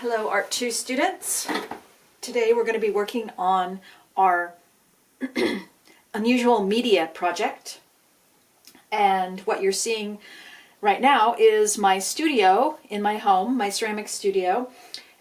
Hello Art 2 students. Today we're going to be working on our unusual media project, and what you're seeing right now is my studio in my home, my ceramic studio,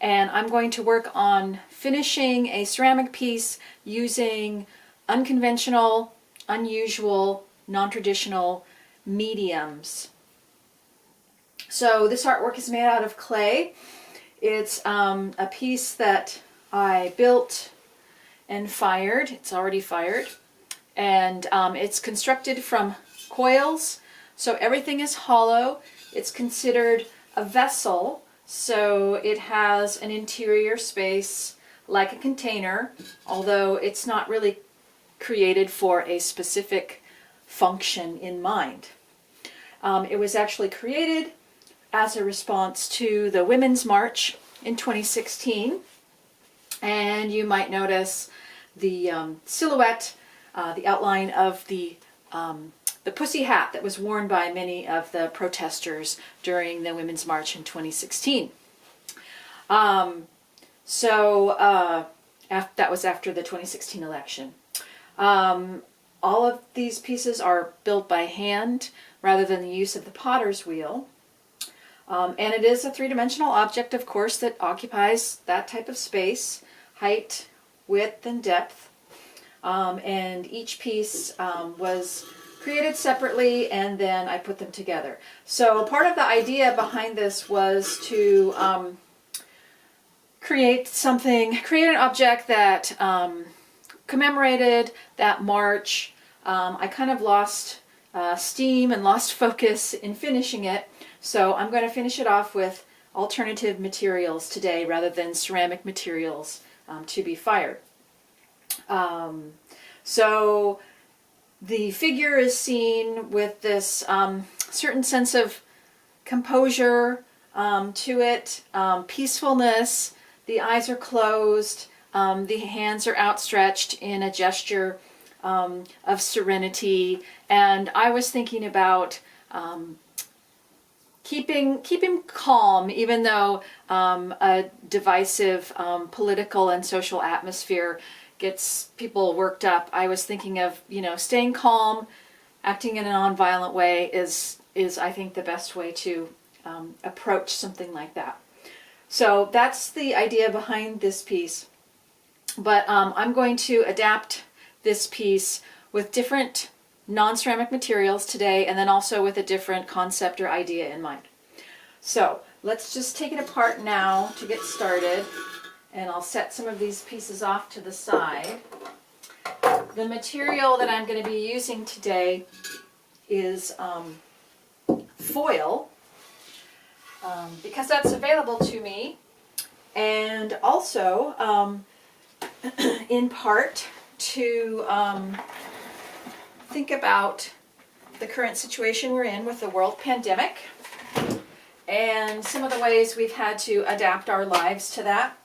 and I'm going to work on finishing a ceramic piece using unconventional, unusual, non-traditional mediums. So this artwork is made out of clay. It's a piece that I built and fired. It's already fired. And it's constructed from coils, so everything is hollow. It's considered a vessel, so it has an interior space like a container, although it's not really created for a specific function in mind. It was actually created as a response to the Women's March in 2016. And you might notice the silhouette, the outline of the pussy hat that was worn by many of the protesters during the Women's March in 2016. That was after the 2016 election. All of these pieces are built by hand rather than the use of the potter's wheel. And it is a three-dimensional object, of course, that occupies that type of space, height, width, and depth. And each piece was created separately, and then I put them together. So part of the idea behind this was to create an object that commemorated that march. I kind of lost steam and lost focus in finishing it. So I'm going to finish it off with alternative materials today rather than ceramic materials to be fired. So the figure is seen with this certain sense of composure to it, peacefulness. The eyes are closed, the hands are outstretched in a gesture of serenity, and I was thinking about keeping calm, even though a divisive political and social atmosphere gets people worked up. I was thinking of, staying calm, acting in a non-violent way is I think the best way to approach something like that. So that's the idea behind this piece. But I'm going to adapt this piece with different non-ceramic materials today, and then also with a different concept or idea in mind. So let's just take it apart now to get started, and I'll set some of these pieces off to the side. The material that I'm going to be using today is foil, because that's available to me, and also in part to think about the current situation we're in with the world pandemic and some of the ways we've had to adapt our lives to that.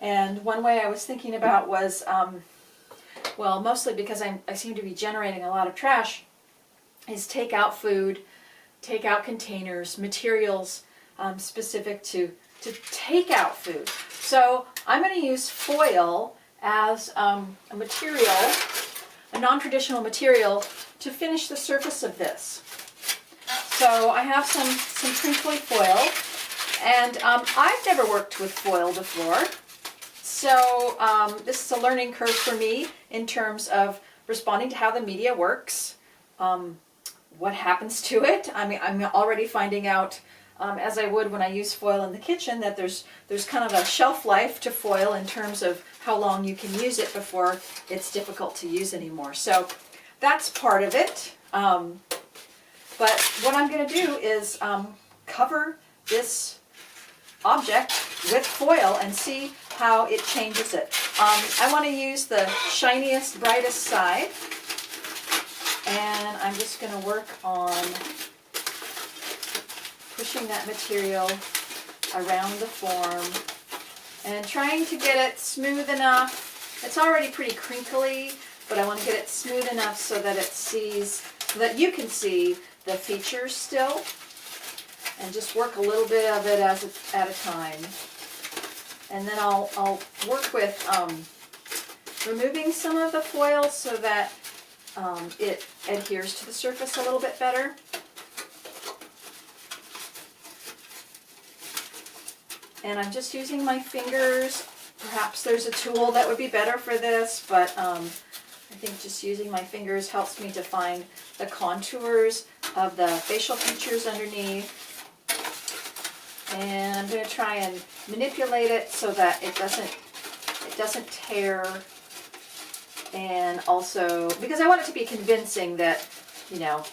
And one way I was thinking about was, well, mostly because I seem to be generating a lot of trash, is take out food, take out containers, materials specific to take out food. So I'm going to use foil as a material, a non-traditional material, to finish the surface of this. So I have some crinkly foil, and I've never worked with foil before, so this is a learning curve for me in terms of responding to how the media works, what happens to it. I mean, I'm already finding out, as I would when I use foil in the kitchen, that there's kind of a shelf life to foil in terms of how long you can use it before it's difficult to use anymore. So that's part of it. But what I'm going to do is cover this object with foil and see how it changes it. I want to use the shiniest, brightest side, and I'm just going to work on pushing that material around the form and trying to get it smooth enough. It's already pretty crinkly, but I want to get it smooth enough so that so that you can see the features still, and just work a little bit of it at a time. And then I'll work with removing some of the foil so that it adheres to the surface a little bit better. And I'm just using my fingers. Perhaps there's a tool that would be better for this, but I think just using my fingers helps me define the contours of the facial features underneath. And I'm going to try and manipulate it so that it doesn't tear. And also, because I want it to be convincing that, you know,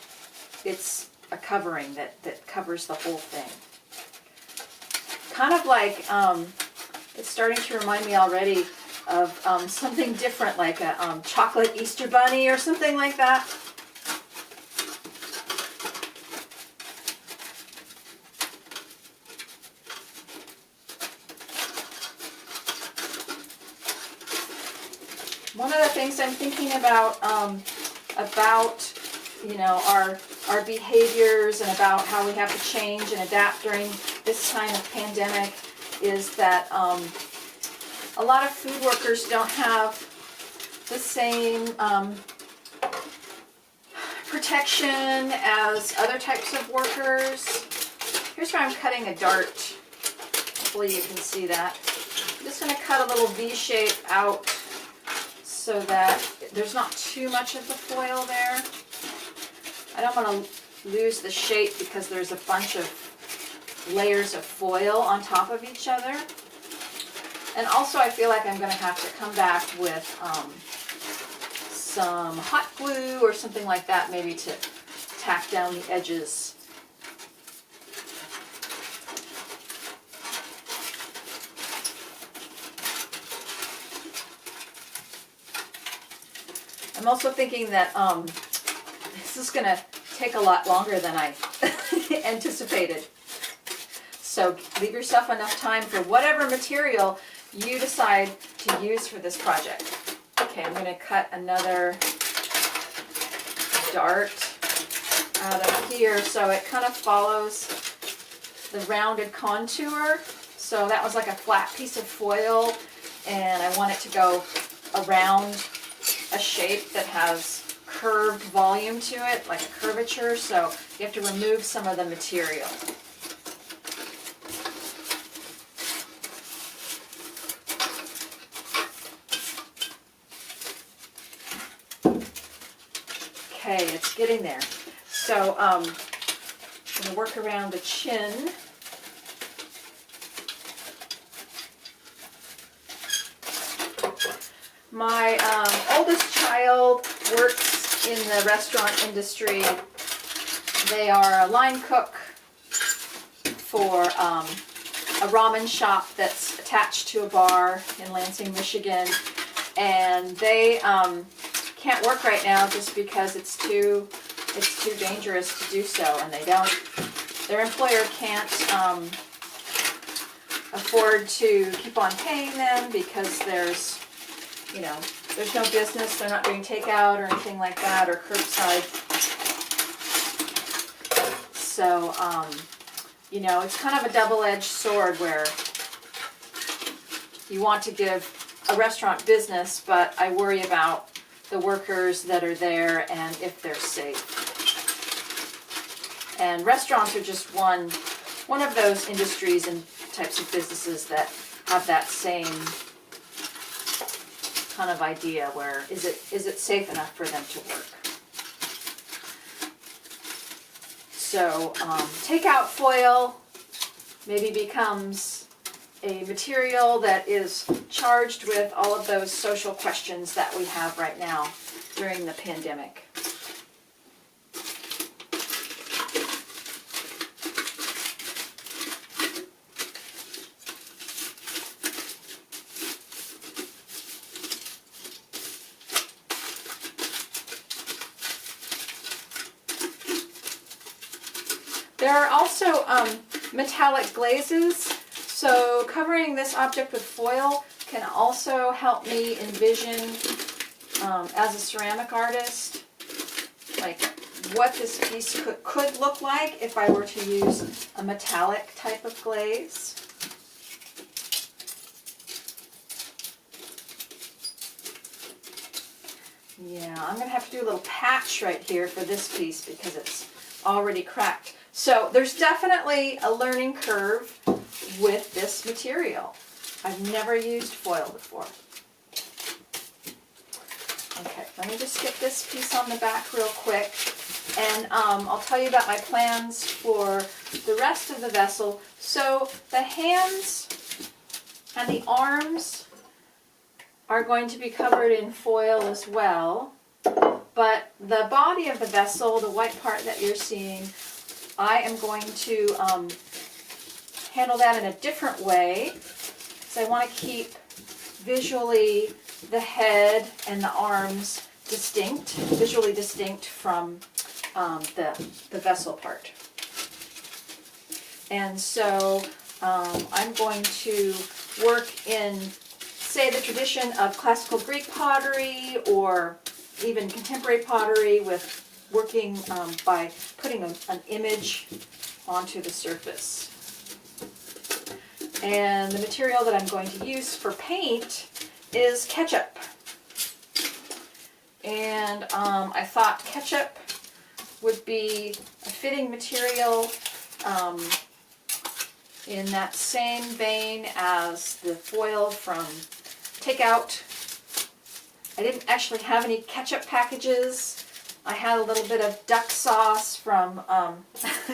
it's a covering that covers the whole thing. Kind of like, it's starting to remind me already of something different, like a chocolate Easter bunny or something like that. One of the things I'm thinking about you know, our behaviors and about how we have to change and adapt during this time of pandemic is that a lot of food workers don't have the same protection as other types of workers. Here's where I'm cutting a dart. Hopefully you can see that. I'm just going to cut a little V shape out so that there's not too much of the foil there. I don't want to lose the shape because there's a bunch of layers of foil on top of each other. And also I feel like I'm going to have to come back with some hot glue or something like that, maybe to tack down the edges. I'm also thinking that this is going to take a lot longer than I anticipated. So leave yourself enough time for whatever material you decide to use for this project. Okay, I'm going to cut another dart out of here so it kind of follows the rounded contour. So that was like a flat piece of foil, and I want it to go around a shape that has curved volume to it, like a curvature, so you have to remove some of the material. Okay, it's getting there. So I'm going to work around the chin. My oldest child works in the restaurant industry. They are a line cook for a ramen shop that's attached to a bar in Lansing, Michigan. And they can't work right now just because it's too dangerous to do so, and their employer can't afford to keep on paying them because there's no business. They're not doing takeout or anything like that, or curbside. So, it's kind of a double-edged sword where you want to give a restaurant business, but I worry about the workers that are there and if they're safe. And restaurants are just one of those industries and types of businesses that have that same kind of idea where is it safe enough for them to work. So takeout foil maybe becomes a material that is charged with all of those social questions that we have right now during the pandemic. There are also metallic glazes. So covering this object with foil can also help me envision, as a ceramic artist, like what this piece could look like if I were to use a metallic type of glaze. Yeah, I'm going to have to do a little patch right here for this piece because it's already cracked. So there's definitely a learning curve with this material. I've never used foil before. Okay, let me just get this piece on the back real quick, and I'll tell you about my plans for the rest of the vessel. So the hands and the arms are going to be covered in foil as well, but the body of the vessel, the white part that you're seeing, I am going to handle that in a different way, because I want to keep visually the head and the arms distinct, visually distinct from the vessel part. And so I'm going to work in, say, the tradition of classical Greek pottery or even contemporary pottery, with working by putting an image onto the surface. And the material that I'm going to use for paint is ketchup. And I thought ketchup would be a fitting material in that same vein as the foil from takeout. I didn't actually have any ketchup packages. I had a little bit of duck sauce from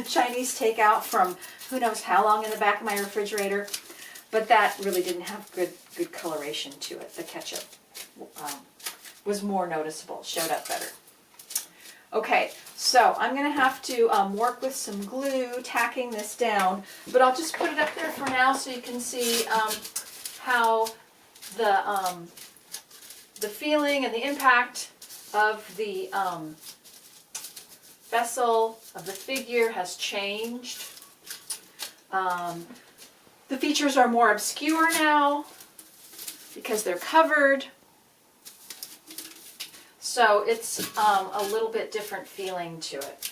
Chinese takeout from who knows how long in the back of my refrigerator, but that really didn't have good coloration to it. The ketchup was more noticeable, showed up better. Okay, so I'm going to have to work with some glue, tacking this down, but I'll just put it up there for now so you can see how the feeling and the impact of the vessel, of the figure, has changed. The features are more obscure now because they're covered. So it's a little bit different feeling to it.